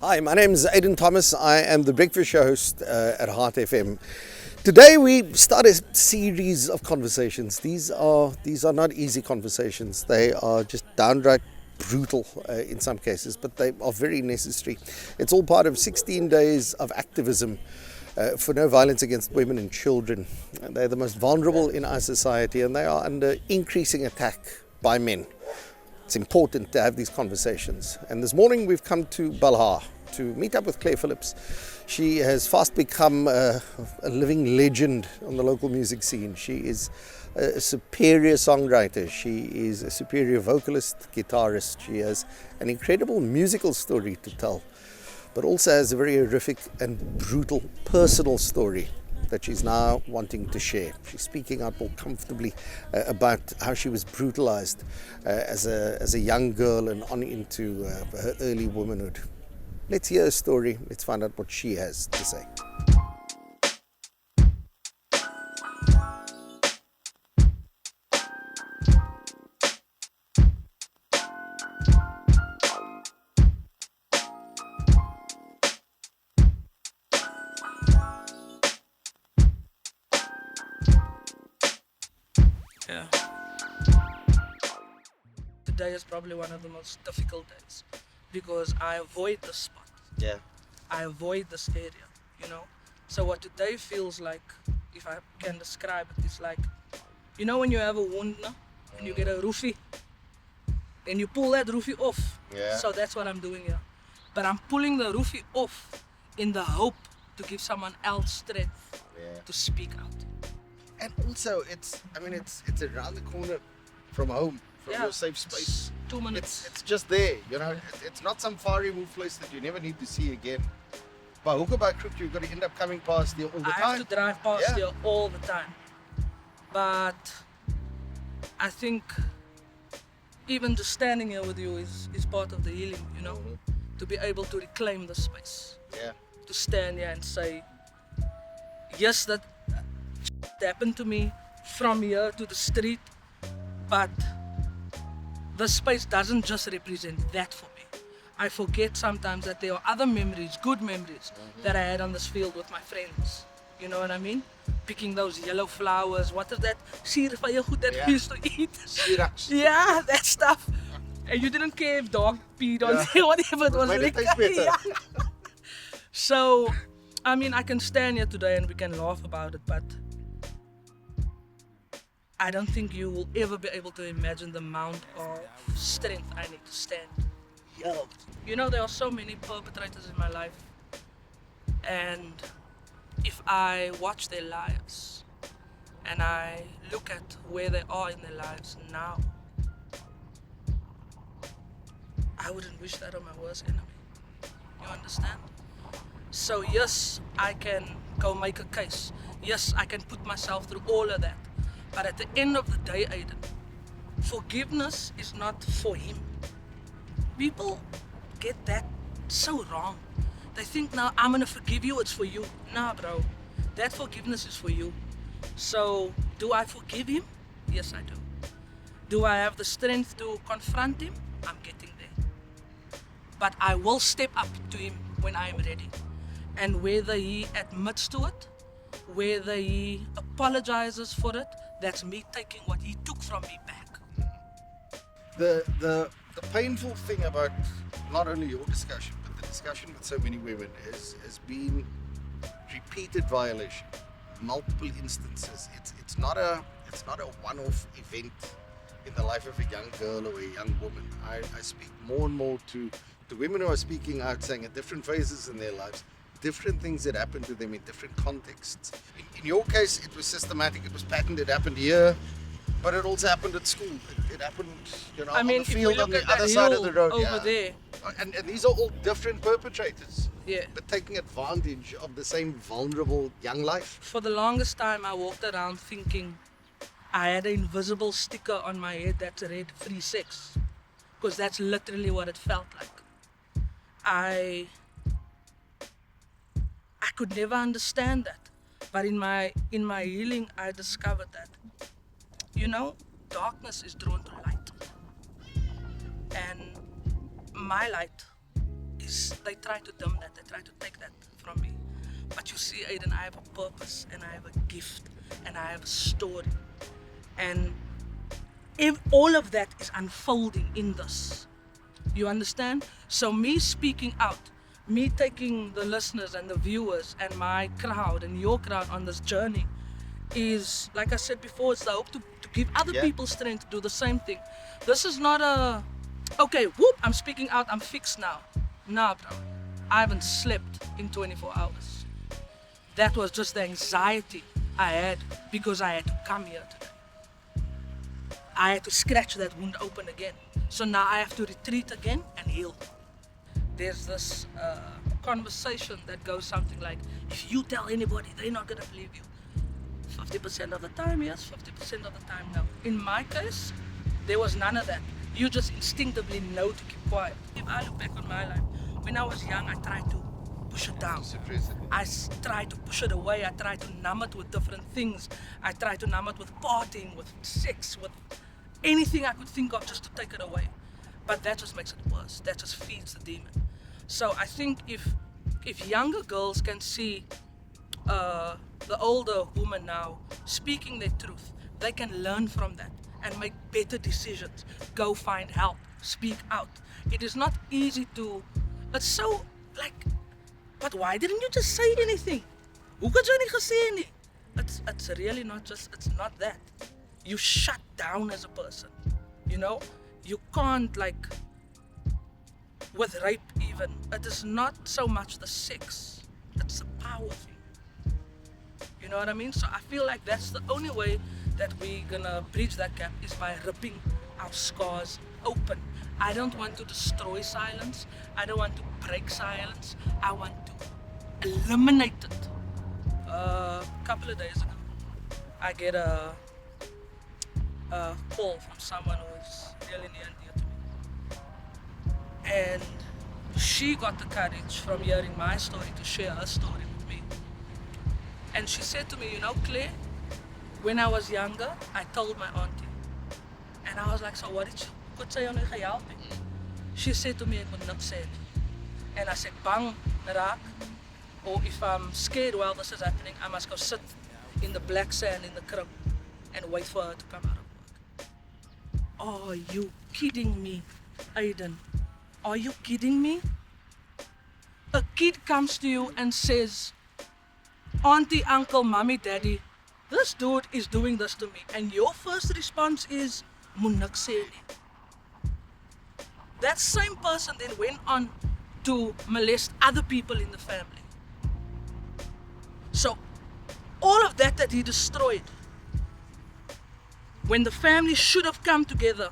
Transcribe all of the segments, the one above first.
Hi, my name is Aidan Thomas. I am the breakfast show host at Heart FM. Today we start a series of conversations. These are not easy conversations. They are just downright brutal in some cases, but they are very necessary. It's all part of 16 days of activism for no violence against women and children. They're the most vulnerable in our society, and they are under increasing attack by men. It's important to have these conversations. And this morning we've come to Balha to meet up with Phillips. She has fast become a living legend on the local music scene. She is a superior songwriter. She is a superior vocalist, guitarist. She has an incredible musical story to tell, but also has a very horrific and brutal personal story that she's now wanting to share. She's speaking out more comfortably about how she was brutalized as a young girl and on into her early womanhood. Let's hear her story. Let's find out what she has to say. Yeah. Today is probably one of the most difficult days because I avoid the spot. Yeah. I avoid this area, you know. So what today feels like, if I can describe it, is like, you know, when you have a wound now and you get a roofie and you pull that roofie off. Yeah. So that's what I'm doing here. But I'm pulling the roofie off in the hope to give someone else strength to speak out. And also, it's around the corner from home, from your safe space. 2 minutes. It's just there, you know. It's not some far removed place that you never need to see again. By hook or by crook, you've got to end up coming past there all the time. I have to drive past here all the time. But I think even just standing here with you is part of the healing, you know. To be able to reclaim the space. Yeah. To stand here and say, yes, that happened to me from here to the street, but the space doesn't just represent that for me. I forget sometimes that there are other memories, good memories, that I had on this field with my friends. You know what I mean? Picking those yellow flowers. What is that? Siervyegoed that we used to eat. Siraks. Yeah, that stuff. And you didn't care if dog peed on there, whatever it was. Yeah. So, I mean, I can stand here today and we can laugh about it, but I don't think you will ever be able to imagine the amount of strength I need to stand. Yo. You know, there are so many perpetrators in my life, and if I watch their lives and I look at where they are in their lives now, I wouldn't wish that on my worst enemy. You understand? So yes, I can go make a case. Yes, I can put myself through all of that. But at the end of the day, Aidan, forgiveness is not for him. People get that so wrong. They think, now I'm gonna forgive you, it's for you. Nah, bro, that forgiveness is for you. So, do I forgive him? Yes, I do. Do I have the strength to confront him? I'm getting there. But I will step up to him when I am ready. And whether he admits to it, whether he apologizes for it, that's me taking what he took from me back. The painful thing about not only your discussion, but the discussion with so many women has been repeated violation, multiple instances. It's not a one-off event in the life of a young girl or a young woman. I speak more and more to women who are speaking out, saying at different phases in their lives, different things that happen to them in different contexts. In your case, it was systematic, it was patterned, it happened here, but it also happened at school. It happened, you know, on the field on the other side of the road. Over there. And these are all different perpetrators. Yeah. But taking advantage of the same vulnerable young life. For the longest time, I walked around thinking I had an invisible sticker on my head that read free sex. Because that's literally what it felt like. I could never understand that. But in my healing, I discovered that, you know, darkness is drawn to light. And my light is they try to dim that, they try to take that from me. But you see, Aiden, I have a purpose and I have a gift and I have a story. And if all of that is unfolding in this. You understand? So me speaking out, me taking the listeners and the viewers and my crowd and your crowd on this journey is, like I said before, it's the hope to give other people strength to do the same thing. This is not a, okay, whoop, I'm speaking out, I'm fixed now. Nah, bro. I haven't slept in 24 hours. That was just the anxiety I had because I had to come here today. I had to scratch that wound open again. So now I have to retreat again and heal. There's this conversation that goes something like, if you tell anybody, they're not gonna believe you. 50% of the time, yes, 50% of the time, no. In my case, there was none of that. You just instinctively know to keep quiet. If I look back on my life, when I was young, I tried to push it down. I tried to push it away. I tried to numb it with different things. I tried to numb it with partying, with sex, with anything I could think of just to take it away. But that just makes it worse. That just feeds the demon. So I think if younger girls can see the older woman now speaking their truth, they can learn from that and make better decisions. Go find help. Speak out. It is not easy to... It's so like... But why didn't you just say anything? Hoe kan jy nie gesê nie? It's really not just... It's not that. You shut down as a person. You know? You can't like... With rape even, it is not so much the sex. It's the power thing. You know what I mean? So I feel like that's the only way that we're gonna bridge that gap is by ripping our scars open. I don't want to destroy silence. I don't want to break silence. I want to eliminate it. A couple of days ago, I get a call from someone who's really near and dear to me. And she got the courage from hearing my story to share her story with me. And she said to me, you know, Claire, when I was younger, I told my auntie. And I was like, so what did you could say on help me? She said to me, ek moet niks sê nie. And I said, bang, raak. Or if I'm scared while this is happening, I must go sit in the black sand in the crib and wait for her to come out of work. Are you kidding me, Aiden? Are you kidding me? A kid comes to you and says, auntie, uncle, mommy, daddy, this dude is doing this to me. And your first response is, moet niks sê nie. That same person then went on to molest other people in the family. So, all of that he destroyed, when the family should have come together,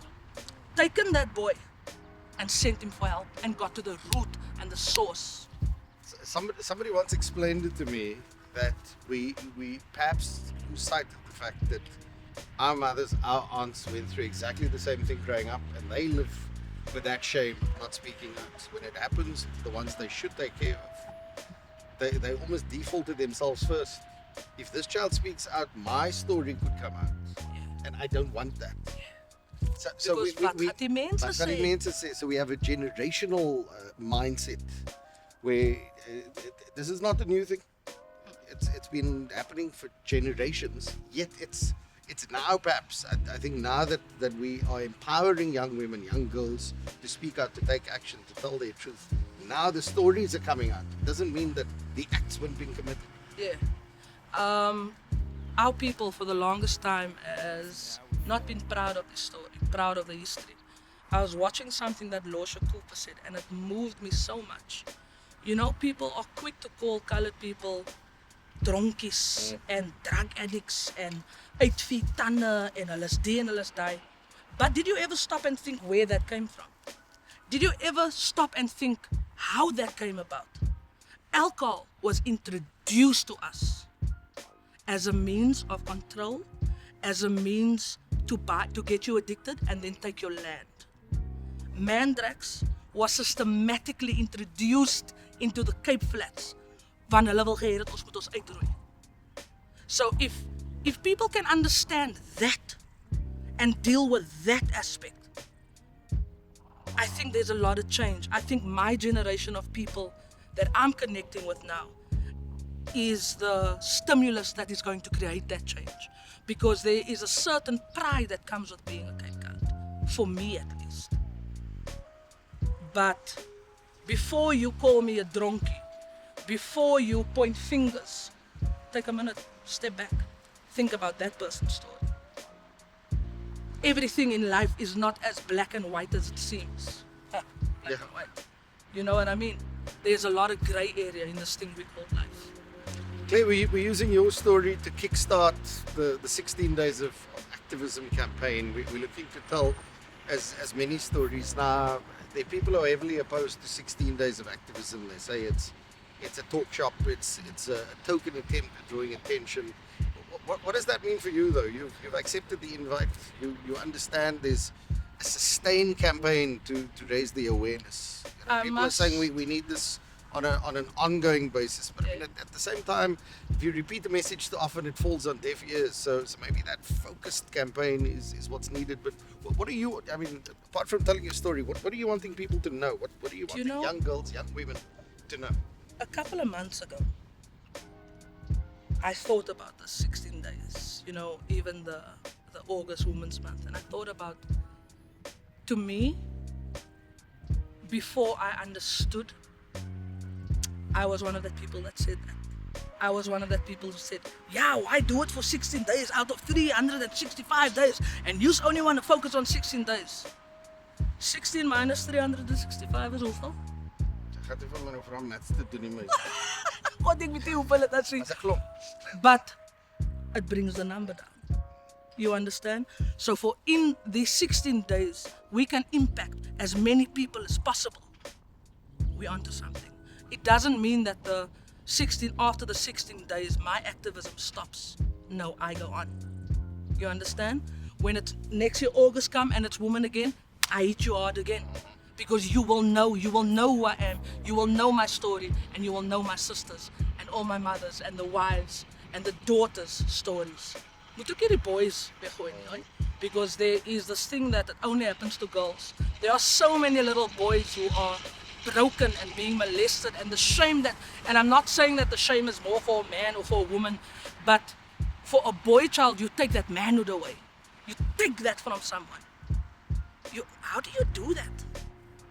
taken that boy and sent him for help and got to the root and the source. Somebody once explained it to me that we perhaps lose sight of the fact that our mothers, our aunts went through exactly the same thing growing up, and they live with that shame of not speaking out. When it happens, the ones they should take care of, they almost default to themselves first. If this child speaks out, my story could come out, and I don't want that. So we have a generational mindset where this is not a new thing. It's been happening for generations, yet it's now perhaps, I think now that we are empowering young women, young girls to speak out, to take action, to tell their truth. Now the stories are coming out. It doesn't mean that the acts weren't being committed. Yeah. Our people for the longest time has not been proud of the story, proud of the history. I was watching something that Losha Cooper said and it moved me so much. You know, people are quick to call colored people dronkies and drug addicts and 8 feet tanden and hulle is die and hulle is die. But did you ever stop and think where that came from? Did you ever stop and think how that came about? Alcohol was introduced to us as a means of control, as a means to get you addicted and then take your land. Mandrax was systematically introduced into the Cape Flats. Van hulle wil gehê dat ons moet ons uitroei. So if people can understand that and deal with that aspect, I think there's a lot of change. I think my generation of people that I'm connecting with now is the stimulus that is going to create that change. Because there is a certain pride that comes with being a Cape Coast, for me at least. But before you call me a donkey, before you point fingers, take a minute, step back, think about that person's story. Everything in life is not as black and white as it seems. Black and white. You know what I mean? There's a lot of grey area in this thing we call life. Claire, we're using your story to kickstart the 16 Days of Activism campaign. We're looking to tell as many stories. Now, there are people who are heavily opposed to 16 Days of Activism. They say it's a talk shop, it's a token attempt at drawing attention. What does that mean for you, though? You've accepted the invite. You understand there's a sustained campaign to raise the awareness. People are saying we need this on an ongoing basis, but I mean, at the same time, if you repeat the message too often, it falls on deaf ears. So maybe that focused campaign is what's needed. But what are you? I mean, apart from telling your story, what are you wanting people to know? What are you wanting young girls, young women to know? A couple of months ago, I thought about the 16 days, even the August Women's Month. And I thought about, to me, before I understood, I was one of the people that said that. I was one of the people who said, yeah, why do it for 16 days out of 365 days? And you only want to focus on 16 days. 16 minus 365 is hoeveel? Wat ek weet nie hoeveel dit is. But it brings the number down. You understand? So for in these 16 days, we can impact as many people as possible. We're onto something. It doesn't mean that after the 16 days, my activism stops. No, I go on. You understand? When it's next year August come and it's women again, I hit you hard again. Because you will know who I am, you will know my story, and you will know my sisters, and all my mothers, and the wives, and the daughters' stories. Moet ook hierdie boys weggooi nie, right? Because there is this thing that it only happens to girls. There are so many little boys who are broken and being molested, and the shame that, and I'm not saying that the shame is more for a man or for a woman, but for a boy child, you take that manhood away. You take that from someone. How do you do that?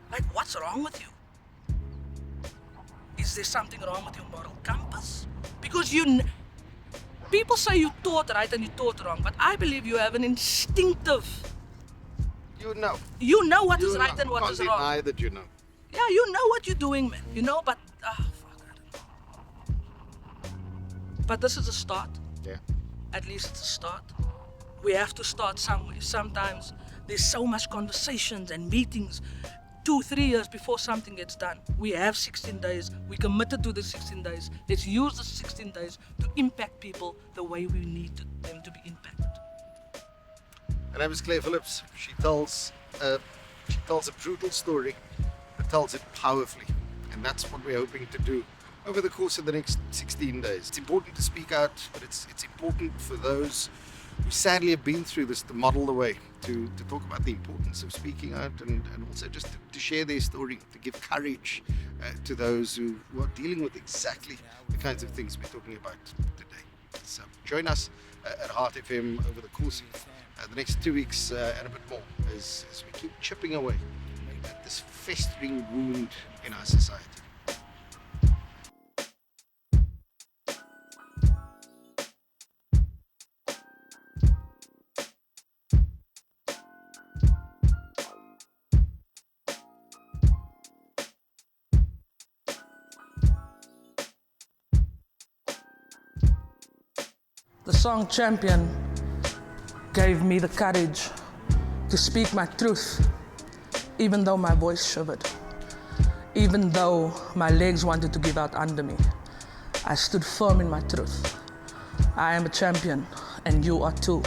Like, what's wrong with you? Is there something wrong with your moral compass? Because people say you taught right and you taught wrong, but I believe you have an instinctive. You know. You know what is right and what is wrong. Can't deny that you know. Yeah, you know what you're doing, man. But fuck, I don't know. But this is a start. Yeah. At least it's a start. We have to start somewhere. Sometimes there's so much conversations and meetings. 2-3 years before something gets done. We have 16 days. We committed to the 16 days. Let's use the 16 days to impact people the way we need them to be impacted. Her name is Claire Phillips. She tells a brutal story, but tells it powerfully. And that's what we're hoping to do over the course of the next 16 days. It's important to speak out, but it's important for those who sadly have been through this to model the way, to talk about the importance of speaking out and also just to share their story, to give courage to those who are dealing with exactly the kinds of things we're talking about today. So join us at Heart FM over the course of the next 2 weeks and a bit more as we keep chipping away at this festering wound in our society. The song Champion gave me the courage to speak my truth, even though my voice shivered, even though my legs wanted to give out under me. I stood firm in my truth. I am a champion, and you are too.